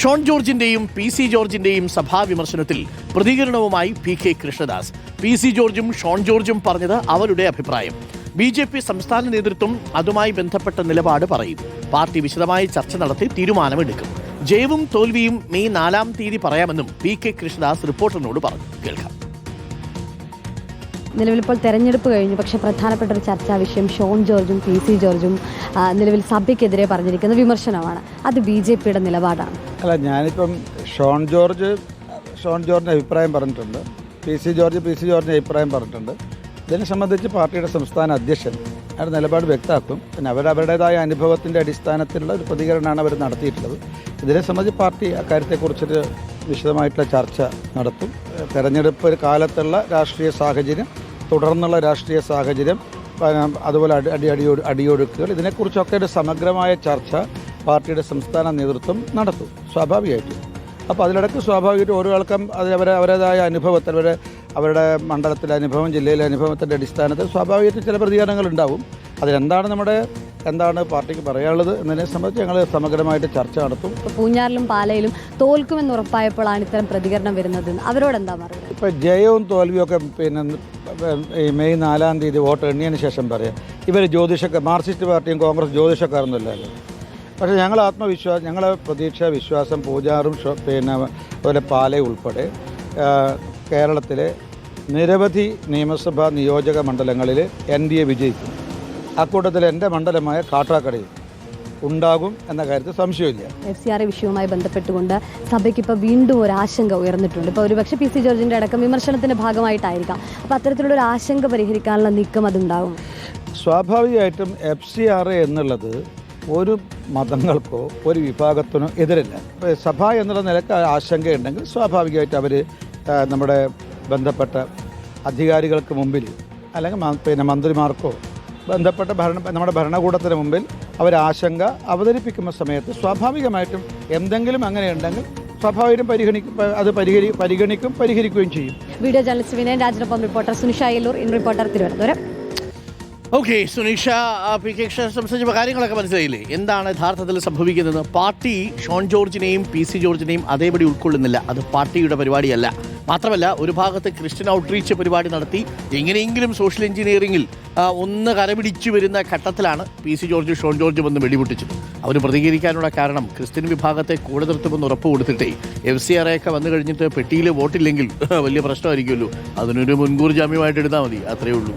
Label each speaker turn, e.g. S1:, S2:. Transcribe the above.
S1: Sean ജോർജിന്റെയും PC ജോർജിന്റെയും സഭാ വിമർശനത്തിൽ പ്രതികരണവുമായി PK Krishnadas. PC ജോർജും ഷോൺ ജോർജും പറഞ്ഞത് അവരുടെ അഭിപ്രായം. BJP സംസ്ഥാന നേതൃത്വം അതുമായി ബന്ധപ്പെട്ട നിലപാട് പറയും. പാർട്ടി വിശദമായി ചർച്ച നടത്തി തീരുമാനമെടുക്കും. ജയവും തോൽവിയും മെയ് 4-ാം തീയതി പറയാമെന്നും PK കൃഷ്ണദാസ് റിപ്പോർട്ടറിനോട് പറഞ്ഞു. കേൾക്കാം.
S2: നിലവിലിപ്പോൾ തെരഞ്ഞെടുപ്പ് കഴിഞ്ഞു, പക്ഷേ പ്രധാനപ്പെട്ട ഒരു ചർച്ചാ വിഷയം ഷോൺ ജോർജും PC ജോർജും നിലവിൽ സഭയ്ക്കെതിരെ പറഞ്ഞിരിക്കുന്ന വിമർശനമാണ്. അത് BJPയുടെ നിലപാടാണ്.
S3: അല്ല, ഞാനിപ്പം ഷോൺ ജോർജിൻ്റെ അഭിപ്രായം പറഞ്ഞിട്ടുണ്ട്, PC ജോർജിൻ്റെ അഭിപ്രായം പറഞ്ഞിട്ടുണ്ട്. ഇതിനെ സംബന്ധിച്ച് പാർട്ടിയുടെ സംസ്ഥാന അധ്യക്ഷൻ അവരുടെ നിലപാട് വ്യക്തമാക്കും. പിന്നെ അവരുടേതായ അനുഭവത്തിൻ്റെ അടിസ്ഥാനത്തിലുള്ള ഒരു പ്രതികരണമാണ് അവർ നടത്തിയിട്ടുള്ളത്. ഇതിനെ സംബന്ധിച്ച് പാർട്ടി അക്കാര്യത്തെക്കുറിച്ചൊരു വിശദമായിട്ടുള്ള ചർച്ച നടത്തും. തെരഞ്ഞെടുപ്പ് കാലത്തുള്ള രാഷ്ട്രീയ സാഹചര്യം, തുടർന്നുള്ള രാഷ്ട്രീയ സാഹചര്യം, അതുപോലെ അടിയൊഴുക്കുകൾ, ഇതിനെക്കുറിച്ചൊക്കെ ഒരു സമഗ്രമായ ചർച്ച പാർട്ടിയുടെ സംസ്ഥാന നേതൃത്വം നടത്തും സ്വാഭാവികമായിട്ടും. അപ്പോൾ അതിലിടയ്ക്ക് സ്വാഭാവികമായിട്ടും ഓരോ ആൾക്കും അവരുടേതായ അനുഭവത്തിൽ അവരുടെ മണ്ഡലത്തിലെ അനുഭവം, ജില്ലയിലെ അനുഭവത്തിൻ്റെ അടിസ്ഥാനത്തിൽ സ്വാഭാവികമായിട്ടും ചില പ്രതികരണങ്ങൾ ഉണ്ടാവും. എന്താണ് പാർട്ടിക്ക് പറയാനുള്ളത് എന്നതിനെ സംബന്ധിച്ച് ഞങ്ങൾ സമഗ്രമായിട്ട് ചർച്ച നടത്തും.
S2: പൂഞ്ഞാറിലും പാലയിലും തോൽക്കുമെന്ന് ഉറപ്പായപ്പോഴാണ് ഇത്തരം പ്രതികരണം വരുന്നത്. അവരോടെന്താ പറയുന്നത്?
S3: ഇപ്പോൾ ജയവും തോൽവിയും ഒക്കെ പിന്നെ ഈ മെയ് 4-ാം തീയതി വോട്ട് എണ്ണിയതിന് ശേഷം പറയാം. ഇവർ മാർക്സിസ്റ്റ് പാർട്ടിയും കോൺഗ്രസ് ജ്യോതിഷക്കാരൊന്നുമല്ലല്ലോ. പക്ഷേ ഞങ്ങളെ പ്രതീക്ഷ, വിശ്വാസം പൂജാറും പിന്നെ അതുപോലെ പാലയും ഉൾപ്പെടെ കേരളത്തിലെ നിരവധി നിയമസഭാ നിയോജക മണ്ഡലങ്ങളിൽ NDA വിജയിക്കും. അക്കൂട്ടത്തിൽ എൻ്റെ മണ്ഡലമായ കാട്ടാക്കടയിൽ ഉണ്ടാകും എന്ന കാര്യത്തിൽ സംശയമില്ല.
S2: FCRA വിഷയവുമായി ബന്ധപ്പെട്ടുകൊണ്ട് സഭയ്ക്ക് ഇപ്പോൾ വീണ്ടും ഒരു ആശങ്ക ഉയർന്നിട്ടുണ്ട്. ഇപ്പോൾ ഒരുപക്ഷെ PC ജോർജിൻ്റെ അടക്കം വിമർശനത്തിൻ്റെ ഭാഗമായിട്ടായിരിക്കാം. അപ്പോൾ അത്തരത്തിലുള്ള ഒരു ആശങ്ക പരിഹരിക്കാനുള്ള നീക്കം അതുണ്ടാകും.
S3: സ്വാഭാവികമായിട്ടും FCRA എന്നുള്ളത് ഒരു മതങ്ങൾക്കോ ഒരു വിഭാഗത്തിനോ എതിരല്ല. സഭ എന്നുള്ള നിലക്ക് ആശങ്കയുണ്ടെങ്കിൽ സ്വാഭാവികമായിട്ട് അവർ നമ്മുടെ ബന്ധപ്പെട്ട അധികാരികൾക്ക് മുമ്പിൽ അല്ലെങ്കിൽ പിന്നെ മന്ത്രിമാർക്കോ ബന്ധപ്പെട്ട നമ്മുടെ ഭരണകൂടത്തിന് മുമ്പിൽ അവർ ആശങ്ക അവതരിപ്പിക്കുന്ന സമയത്ത് സ്വാഭാവികമായിട്ടും എന്തെങ്കിലും അങ്ങനെയുണ്ടെങ്കിൽ സ്വാഭാവികം പരിഹരിക്കുകയും ചെയ്യും.
S2: വീഡിയോ ജേർണലിസ്റ്റ് വിനയൻ രാജനൊപ്പം reporter Sunisha Ayyallur, in reporter Thiruvananthapuram.
S1: Okay, Suneesha, PK സംബന്ധിച്ച കാര്യങ്ങളൊക്കെ മനസ്സിലായില്ലേ? എന്താണ് യഥാർത്ഥത്തിൽ സംഭവിക്കുന്നത്? പാർട്ടി ഷോൺ ജോർജിനെയും PC ജോർജിനെയും അതേപടി ഉൾക്കൊള്ളുന്നില്ല. അത് പാർട്ടിയുടെ പരിപാടിയല്ല. മാത്രമല്ല, ഒരു ഭാഗത്ത് ക്രിസ്ത്യൻ ഔട്ട്റീച്ച് പരിപാടി നടത്തി എങ്ങനെയെങ്കിലും സോഷ്യൽ എഞ്ചിനീയറിംഗിൽ ഒന്ന് കരപിടിച്ചു വരുന്ന ഘട്ടത്തിലാണ് PC ജോർജും ഷോൺ ജോർജും വന്ന് വെടിപൊട്ടിച്ചത്. അവർ പ്രതികരിക്കാനുള്ള കാരണം ക്രിസ്ത്യൻ വിഭാഗത്തെ കൂടെ നിർത്തുമെന്ന് ഉറപ്പ് കൊടുത്തിട്ടേ FCRA ഒക്കെ വന്നു കഴിഞ്ഞിട്ട് പെട്ടിയിൽ വോട്ടില്ലെങ്കിൽ വലിയ പ്രശ്നമായിരിക്കുമല്ലോ. അതിനൊരു മുൻകൂർ ജാമ്യമായിട്ട് എടുത്താൽ മതി, അത്രയേ ഉള്ളൂ.